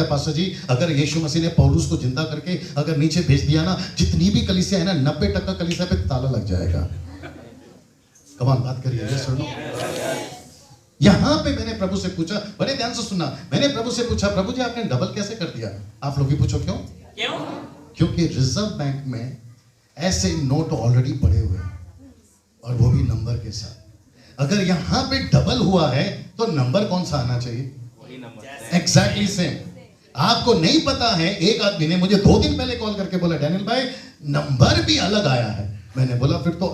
है पास्टर जी, अगर यीशु मसीह ने पौलुस को जिंदा करके अगर नीचे भेज दिया ना, जितनी भी कलीसिया है ना, 90% कलीसिया पे ताला लग जाएगा। कमान बात करिए, यस और नो। यहां पे मैंने प्रभु से पूछा, बड़े ध्यान से सुनना, मैंने प्रभु से पूछा, प्रभु जी आपने डबल कैसे कर दिया? आप लोग भी पूछो क्यों? क्योंकि रिजर्व बैंक में ऐसे नोट ऑलरेडी पड़े हुए हैं, और वो भी नंबर के साथ। अगर यहां पे डबल हुआ है तो नंबर कौन सा आना चाहिए? Exactly same. आपको नहीं पता है, एक आदमी ने मुझे 2 दिन पहले कॉल करके बोला, डैनियल भाई नंबर भी अलग आया है। मैंने बोला फिर तो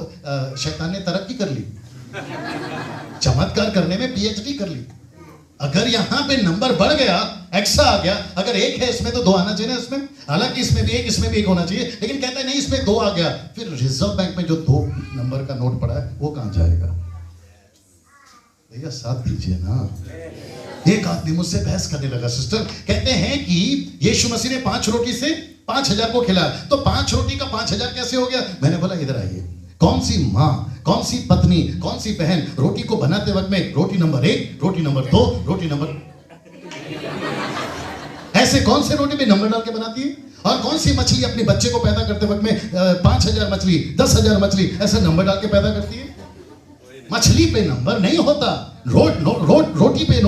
शैतान ने तरक्की कर ली, चमत्कार करने में पीएचडी कर ली। अगर यहां पे नंबर बढ़ गया, एक्स्ट्रा आ गया, अगर 1 है इसमें तो 2 आना चाहिए ना इसमें। हालांकि इसमें भी 1, इसमें भी 1 होना चाहिए, लेकिन कहता है नहीं इसमें 2 आ गया। फिर रिजर्व बैंक में जो 2 नंबर का नोट पड़ा है वो कहां जाएगा? भैया साथ दीजिए ना। एक आदमी मुझसे बहस करने लगा, सिस्टर कहते हैं कि यीशु मसीह ने 5 रोटी से 5000 को खिलाया, तो 5 रोटी का 5000 कैसे हो गया? मैंने बोला इधर आइए, कौन सी माँ, कौन सी पत्नी, कौन सी बहन रोटी को बनाते वक्त में रोटी नंबर 1, रोटी नंबर 2, रोटी नंबर ऐसे कौन से रोटी पे नंबर डाल के बनाती है? और कौन सी मछली अपने बच्चे को पैदा करते वक्त में 5000 मछली, 10,000 मछली ऐसे नंबर डाल के पैदा करती है? मछली पे नंबर नहीं होता, रोटी पे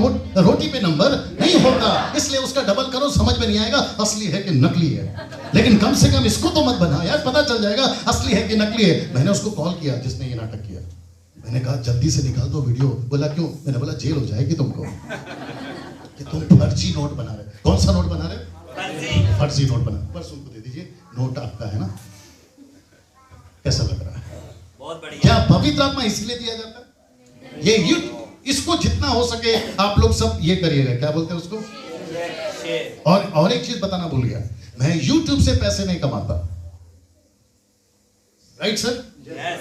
नंबर नहीं होता, इसलिए उसका डबल करो, समझ में नहीं आएगा असली है कि नकली है। लेकिन कम से कम इसको तो मत बना यार, पता चल जाएगा असली है कि नकली है। मैंने उसको कॉल किया जिसने ये नाटक किया, मैंने कहा जल्दी से निकाल दो वीडियो। बोला क्यों? मैंने बोला जेल हो जाएगी तुमको कि तुम फर्जी नोट बना रहे। कौन सा नोट बना रहे? फर्जी नोट बना। बस उनको दे दीजिए, नोट आपका है ना। कैसा लग रहा है? बहुत बढ़िया। क्या पवित्र आत्मा इसलिए दिया जाता है? ये इसको जितना हो सके आप लोग सब ये करिएगा, क्या बोलते हैं उसको? और एक चीज बताना भूल गया, मैं YouTube से पैसे नहीं कमाता, राइट सर?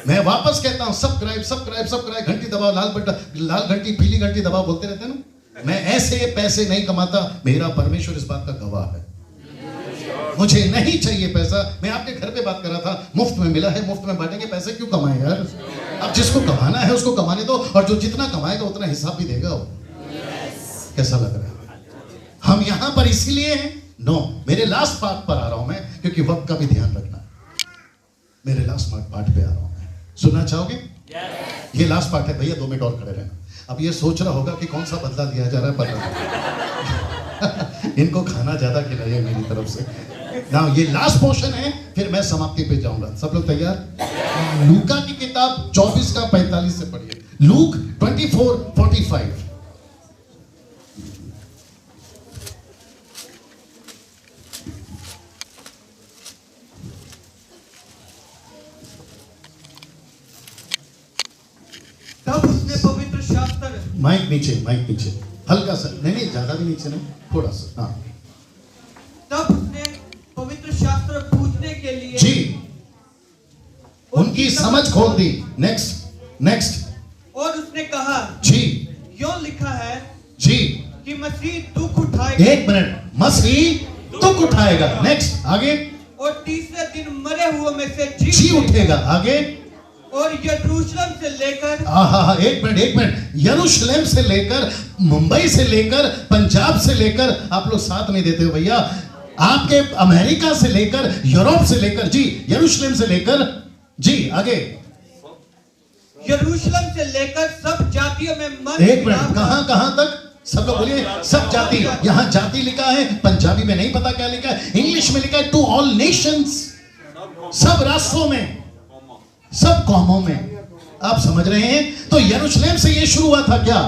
मैं वापस कहता हूं, सब्सक्राइब, घंटी दबाओ, लाल घंटी, पीली घंटी दबाओ, बोलते रहते हैं ना। मैं ऐसे पैसे नहीं कमाता, मेरा परमेश्वर इस बात का गवाह है। मुझे नहीं चाहिए पैसा। मैं आपके घर पे बात कर रहा था, मुफ्त में मिला है, मुफ्त में बांटेंगे, पैसे क्यों कमाए यार? अब जिसको कमाना है उसको कमाने दो, और जो जितना कमाएगा उतना हिसाब भी देगा वो। कैसा लग रहा है? हम यहां पर इसीलिए हैं? नो, मेरे लास्ट पार्ट पर आ रहा हूं मैं, क्योंकि वक्त का भी ध्यान रखना। मेरे लास्ट पार्ट पे आ रहा हूं मैं, सुनना चाहोगे? ये लास्ट पार्ट है भैया, 2 मिनट और खड़े रहना। अब ये सोच रहा होगा कि कौन सा बदला दिया जा रहा है, पता इनको खाना ज्यादा खिलाइए मेरी तरफ से ना। ये लास्ट पोर्शन है, फिर मैं समाप्ति पे जाऊंगा। सब लोग तैयार? लूका की किताब 24 का 45 से पढ़िए। लूक 24:45। तब उसने पवित्र शास्त्र, माइक नीचे हल्का सा, नहीं ज्यादा भी नीचे नहीं, थोड़ा सा। हाँ, तब उसने पवित्र शास्त्र पूछने के लिए जी उनकी समझ खोल दी। नेक्स्ट। और उसने कहा जी, क्यों लिखा है जी कि मसीह दुख उठाएगा। 1 मिनट, मसीह दुख उठाएगा। नेक्स्ट, आगे। और तीसरे दिन मरे हुए में से जी उठेगा। आगे। और यरूशलेम से लेकर, हाँ, 1 मिनट, यरूशलेम से लेकर, मुंबई से लेकर, पंजाब से लेकर, आप लोग साथ नहीं देते हो भैया, आपके अमेरिका से लेकर, यूरोप से लेकर, जी यरूशलेम से लेकर, जी आगे। यरूशलेम से लेकर सब जातियों में मन। 1 मिनट, कहां तक? सब लोग बोलिए, सब जाति। यहां जाति लिखा है, पंजाबी में नहीं पता क्या लिखा है, इंग्लिश में लिखा है टू ऑल नेशंस, सब राष्ट्रों में, सब कौमों में। आप समझ रहे हैं? तो यरूशलेम से ये शुरू हुआ था क्या?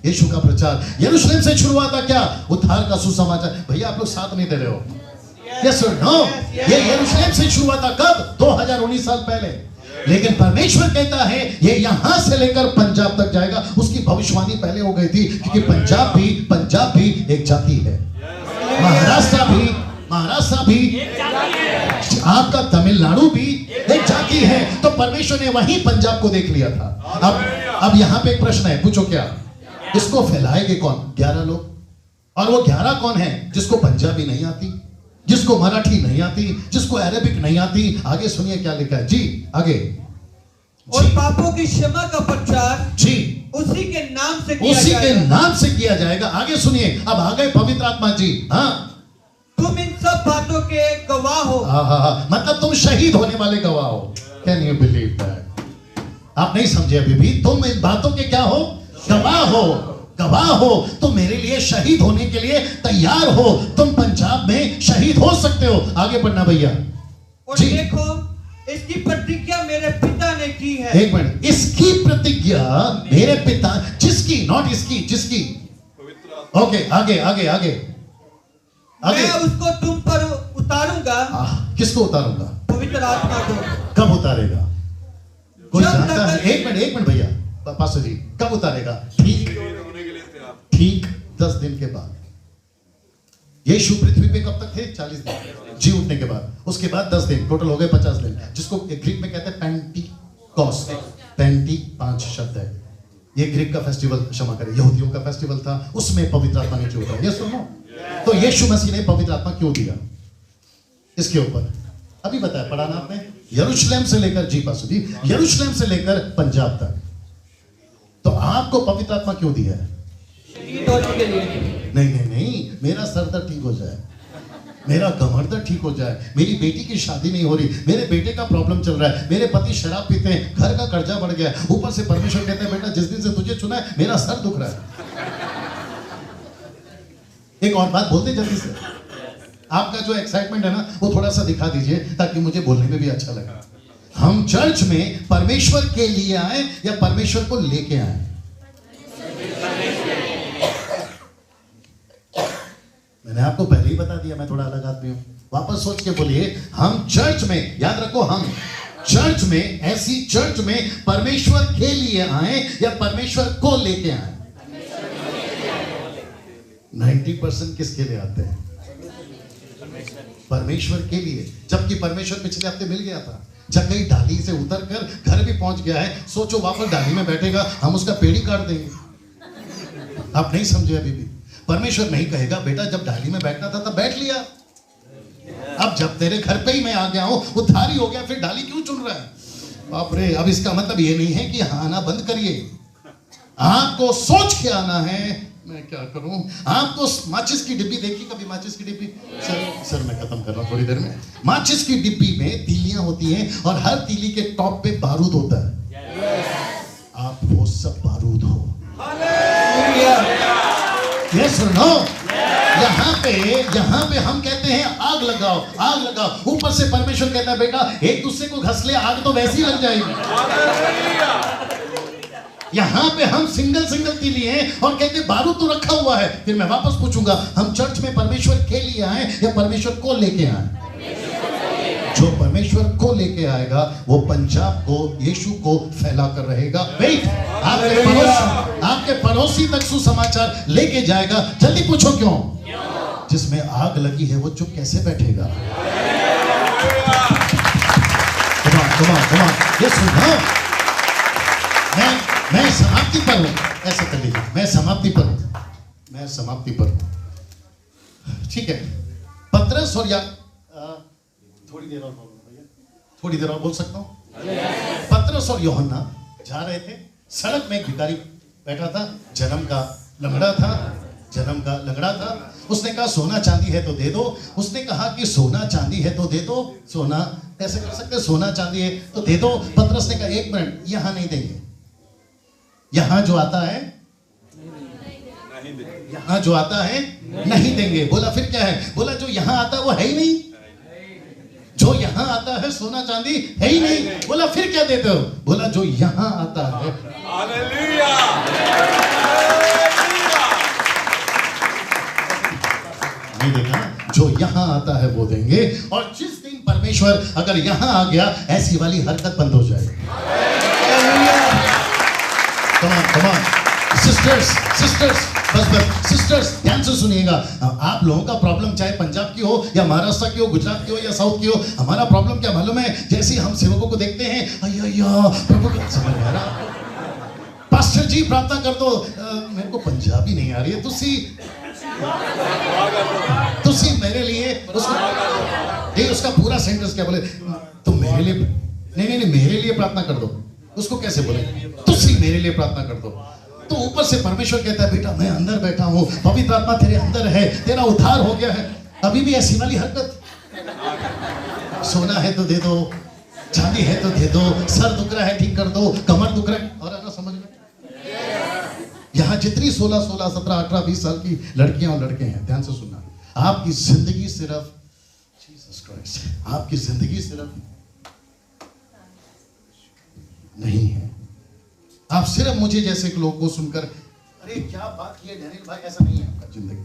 यीशु का प्रचार यरूशलेम से शुरू हुआ था क्या? उद्धार का सुसमाचार। भैया आप लोग साथ नहीं दे रहे हो। यस और नो? ये यरूशलेम से शुरू हुआ था कब? 2019 साल पहले। लेकिन परमेश्वर कहता है ये यहां से लेकर पंजाब तक जाएगा। उसकी भविष्यवाणी पहले हो गई थी, क्योंकि पंजाब भी एक जाति है, महाराष्ट्र भी, आपका तमिलनाडु भी एक जाति है। तो परमेश्वर ने वहीं पंजाब को देख लिया था। अब यहां पे एक प्रश्न है, पूछो क्या? इसको फैलाएंगे कौन? 11 लोग। और वो 11 कौन है? जिसको पंजाबी नहीं आती, जिसको मराठी नहीं आती, जिसको अरेबिक नहीं आती। आगे सुनिए क्या लिखा है, जी आगे। और पापों की क्षमा का प्रचार, जी, उसी के नाम से किया जाएगा। आगे सुनिए, अब आ गए पवित्र आत्मा जी। हाँ, मतलब तुम शहीद होने वाले गवाह हो। Can you believe that? आप नहीं समझे अभी भी। तुम इन बातों के क्या हो? गवाह हो। गवाह हो तो मेरे लिए शहीद होने के लिए तैयार हो। तुम पंजाब में शहीद हो सकते हो। आगे बढ़ना भैया। और देखो, इसकी प्रतिज्ञा मेरे पिता ने की है। एक मिनट, इसकी प्रतिज्ञा मेरे पिता, जिसकी, नॉट इसकी, जिसकी। ओके, आगे आगे आगे आगे। मैं उसको तुम पर उतारूंगा। किसको उतारूंगा? पवित्र आत्मा को। कब उतारेगा? कोई जब जानता है? तक- एक मिनट भैया, पास्टर जी, कब उतारेगा? ठीक 10 दिन के बाद। यीशु पृथ्वी पे कब तक थे? 40 दिन जी उठने के बाद। उसके बाद 10 दिन, टोटल हो गए 50 दिन, जिसको ग्रीक में कहते हैं पेंटिकॉस्ट। पेंटी 5 शब्द है। ये ग्रीक का फेस्टिवल, क्षमा करें, यहूदियों का फेस्टिवल था। उसमें पवित्र आत्मा नीचे उतरा। ये सुनो, तो यीशु मसीह ने पवित्र आत्मा क्यों दिया? इसके ऊपर अभी बताया, पढ़ा ना आपने? यरूशलेम से लेकर, जी पासु जी, यरूशलेम से लेकर पंजाब तक। तो आपको पवित्र आत्मा क्यों दिया है? शहीद होने के लिए। नहीं नहीं नहीं, मेरा सर दर्द ठीक हो जाए, मेरा कमर दर्द ठीक हो जाए, मेरी बेटी की शादी नहीं हो रही, मेरे बेटे का प्रॉब्लम चल रहा है, मेरे पति शराब पीते हैं, घर का कर्जा बढ़ गया, ऊपर से परमेश्वर कहते हैं बेटा जिस दिन से तुझे चुना है मेरा सर दुख रहा है। एक और बात बोलते जल्दी से, आपका जो एक्साइटमेंट है ना वो थोड़ा सा दिखा दीजिए ताकि मुझे बोलने में भी अच्छा लगे। हम चर्च में परमेश्वर के लिए आए या परमेश्वर को लेके आए? मैंने आपको पहले ही बता दिया मैं थोड़ा अलग आदमी हूं। वापस सोच के बोलिए, हम चर्च में, याद रखो, हम चर्च में, ऐसी चर्च में परमेश्वर के लिए आए या परमेश्वर को लेके आए? 90% किसके लिए आते हैं? परमेश्वर के लिए। जबकि परमेश्वर पिछले हफ्ते मिल गया था, जब कहीं डाली से उतर कर घर भी पहुंच गया है। सोचो वापस डाली में बैठेगा, हम उसका पेड़ ही काट देंगे। आप नहीं समझे अभी भी। परमेश्वर नहीं कहेगा बेटा जब डाली में बैठना था तब बैठ लिया, अब जब तेरे घर पे ही मैं आ गया हूं, उधारी हो गया, फिर डाली क्यों चुन रहा है? बाप रे। अब इसका मतलब ये नहीं है कि आना बंद करिए, आपको सोच के आना है मैं क्या करूं। आपको माचिस की डिब्बी देखी कभी? माचिस की डिब्बी, सर मैं खत्म कर रहा हूं थोड़ी देर में। माचिस की डिब्बी में तीलियां होती हैं और हर तीली के टॉप पे बारूद होता है। आप वो सब बारूद हो। यस और नो? यहाँ पे हम कहते हैं आग लगाओ, आग लगाओ। ऊपर से परमेश्वर कहता है बेटा एक दूसरे को घस ले, आग तो वैसी लग जाएगी। यहाँ पे हम सिंगल तीली हैं और कहते हैं बारूद तो रखा हुआ है। फिर मैं वापस पूछूंगा, हम चर्च में परमेश्वर के लिए आए या परमेश्वर को लेके आए? जो परमेश्वर को लेके आएगा वो पंजाब को, यीशु को फैला कर रहेगा। वेट, आपके पड़ोसी तक सुसमाचार लेके जाएगा। जल्दी पूछो क्यों? जिसमें आग लगी है वो चुप कैसे बैठेगा? ये सुनो, मैं समाप्ति पर हूं। ऐसे कर लीजिए, मैं समाप्ति पर हूं। ठीक है, पतरस और या थोड़ी देर और बोल सकता हूं। पतरस और यूहन्ना जा रहे थे, सड़क में एक भिखारी बैठा था, जन्म का लंगड़ा था। उसने कहा सोना चांदी है तो दे दो। उसने कहा कि सोना चांदी है तो दे दो। सोना कैसे कर सकते? सोना चांदी है तो दे दो। पतरस ने कहा एक मिनट, यहां नहीं देंगे, यहां जो आता है नहीं देंगे। बोला फिर क्या है? बोला जो यहां आता है वो है ही नहीं, जो यहां आता है सोना चांदी है ही नहीं। बोला फिर क्या देते हो? बोला जो यहां आता है। हालेलुया। नहीं देखा? जो यहां आता है वो देंगे। और जिस दिन परमेश्वर अगर यहां आ गया, ऐसी वाली हरकत बंद हो जाएगी। Come on, सिस्टर्स ध्यान से सुनिएगा। आप लोगों का प्रॉब्लम चाहे पंजाब की हो या महाराष्ट्र की हो, गुजरात की हो या साउथ की हो, हमारा प्रॉब्लम क्या मालूम है? जैसे हम सेवकों को देखते हैं, अय्या प्रभु क्या समझ में आ रहा, पास्टर जी प्रार्थना कर दो। मेरे को पंजाबी नहीं आ रही है, तुसी मेरे लिए उसका पूरा सेंटेंस क्या बोले? तुम मेरे लिए नहीं मेरे लिए प्रार्थना कर दो। उसको कैसे बोले? तुसी मेरे लिए प्रार्थना कर दो। तो ऊपर से परमेश्वर कहता है बेटा मैं अंदर बैठा हूं, पवित्र आत्मा तेरे अंदर है, तेरा उद्धार हो गया है। अभी भी ऐसी वाली हरकत सोना है तो दे दो, चांदी है तो दे दो, सर दुख रहा है ठीक कर दो, कमर दुख रहा है, और है ना समझ में। यहां जितनी 16, 17, 18, 20 साल की लड़कियां और लड़के हैं, ध्यान से सुनना, आपकी जिंदगी सिर्फ जीसस क्राइस्ट, आपकी जिंदगी सिर्फ नहीं है। आप सिर्फ मुझे जैसे लोगों को सुनकर अरे क्या बात की है डैनियल भाई, ऐसा नहीं है आपका जिंदगी।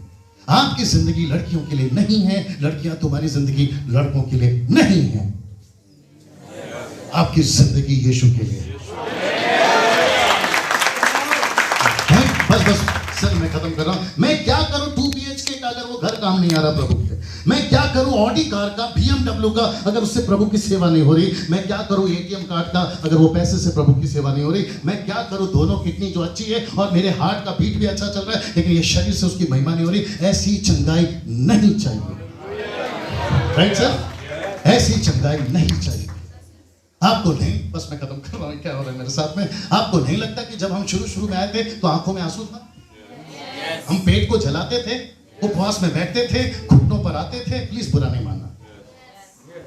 आपकी जिंदगी लड़कियों के लिए नहीं है, लड़कियां तुम्हारी जिंदगी लड़कों के लिए नहीं है। आपकी जिंदगी यीशु के लिए है। बस सर मैं खत्म कर रहा हूं। मैं क्या करूं 2 BHK का अगर वो घर काम नहीं आ रहा प्रभु के? मैं क्या करूं ऑडी कार का, BMW का अगर उससे प्रभु की सेवा नहीं हो रही? मैं क्या करूं ATM कार्ड का अगर वो पैसे से प्रभु की सेवा नहीं हो रही? मैं क्या करूं दोनों किडनी जो अच्छी है और मेरे हार्ट का बीट भी अच्छा चल रहा है लेकिन ये शरीर से उसकी महिमा नहीं हो रही? ऐसी चंगाई नहीं चाहिए। राइट सर, ऐसी चंगाई नहीं चाहिए। आपको नहीं, बस मैं खत्म कर रहा हूं, क्या हो रहा है मेरे साथ में? आपको नहीं लगता कि जब हम शुरू में आए थे तो आंखों में आंसू था? हम पेट को जलाते थे, उपवास में बैठते थे, घुटनों पर आते थे, प्लीज बुरा नहीं मानना।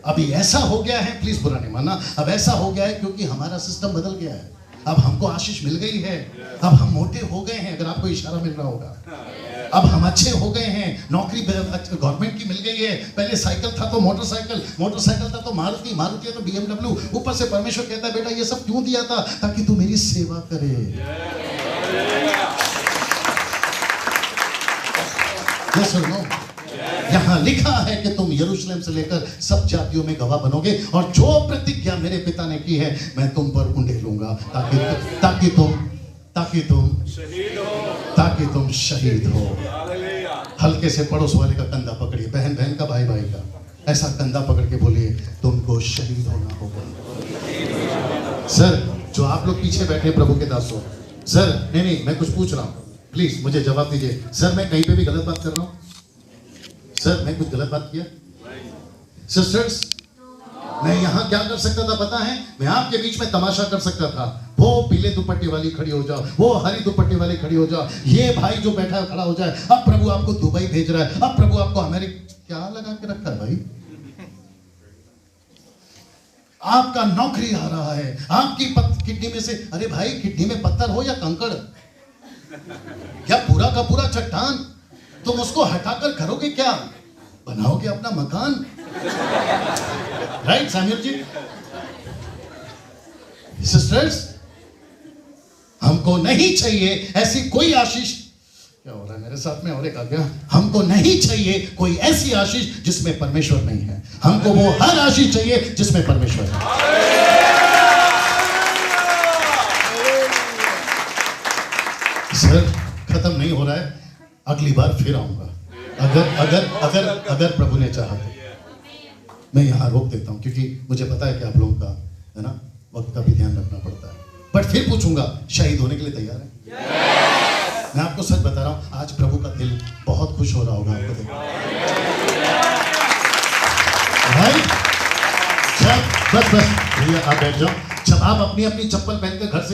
अभी ऐसा हो गया है, प्लीज बुरा नहीं मानना, अब ऐसा हो गया है क्योंकि हमारा सिस्टम बदल गया है। अब हमको आशीष मिल गई है, अब हम मोटे हो गए हैं, अगर आपको इशारा मिल रहा होगा। अब हम अच्छे हो गए हैं, नौकरी गवर्नमेंट की मिल गई है। पहले साइकिल था तो मोटरसाइकिल था तो मारुति है तो BMW। ऊपर से परमेश्वर कहता है बेटा ये सब क्यों दिया था? ताकि तू मेरी सेवा करे। Yes or no? यहाँ लिखा है कि तुम यरूशलेम से लेकर सब जातियों में गवाह बनोगे और जो प्रतिज्ञा मेरे पिता ने की है मैं तुम पर उंडेलूंगा ताकि तुम शहीद हो। हल्के से पड़ोस वाले का कंधा पकड़िए, बहन का, भाई का, ऐसा कंधा पकड़ के बोलिए तुमको शहीद होना होगा। सर जो आप लोग पीछे बैठे प्रभु के दासों, सर नहीं मैं कुछ पूछ रहा हूँ, प्लीज मुझे जवाब दीजिए। सर मैं कहीं पे भी गलत बात कर रहा हूँ? सर मैं कुछ गलत बात किया? सिस्टर्स मैं यहाँ क्या कर सकता था पता है? मैं आपके बीच में तमाशा कर सकता था। वो पीले दुपट्टे वाली खड़ी हो जाओ, वो हरी दुपट्टे वाली खड़ी हो जाओ, ये भाई जो बैठा है खड़ा हो जाए। अब प्रभु आपको दुबई भेज रहा है, अब प्रभु आपको अमेरिका, क्या लगा के रखा है भाई? आपका नौकरी आ रहा है, आपकी किडनी में से, अरे भाई किडनी में पत्थर हो या कंकड़ या पूरा का पूरा चट्टान, तुम उसको हटाकर करोगे क्या? बनाओगे अपना मकान। राइट सामिर जी? सिस्टर्स हमको नहीं चाहिए ऐसी कोई आशीष, क्या हो रहा है मेरे साथ में? और एक आ गया, हमको नहीं चाहिए कोई ऐसी आशीष जिसमें परमेश्वर नहीं है। हमको वो हर आशीष चाहिए जिसमें परमेश्वर है। सर खत्म नहीं हो रहा है, अगली बार फिर आऊंगा अगर प्रभु ने चाहा तो। मैं यहाँ रोक देता हूँ क्योंकि मुझे पता है कि आप लोगों का है ना वक्त का भी ध्यान रखना पड़ता है, बट फिर पूछूंगा शहीद होने के लिए तैयार है? मैं आपको सच बता रहा हूँ, आज प्रभु का दिल बहुत खुश हो रहा होगा आपको देखकर। बस भैया आप बैठ जाओ। जब आप अपनी अपनी चप्पल पहनकर घर से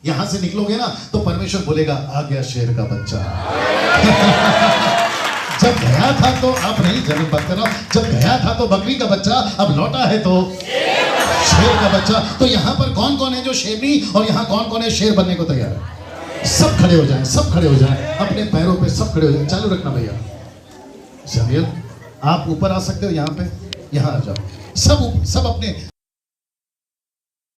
यहाँ से निकलोगे ना तो परमेश्वर बोलेगा आ गया शेर का बच्चा। जब गया था तो आप नहीं जन्म बात कर रहा हूं, जब गया था तो बकरी का बच्चा, अब लौटा है तो शेर का बच्चा। तो यहाँ पर कौन कौन है जो शेरनी और यहाँ कौन कौन है शेर बनने को तैयार है? सब खड़े हो जाएं, सब खड़े हो जाएं, अपने पैरों पे सब खड़े हो जाएं। चालू रखना भैया। जमील आप ऊपर आ सकते हो, यहाँ पे यहाँ आ जाओ, सब अपने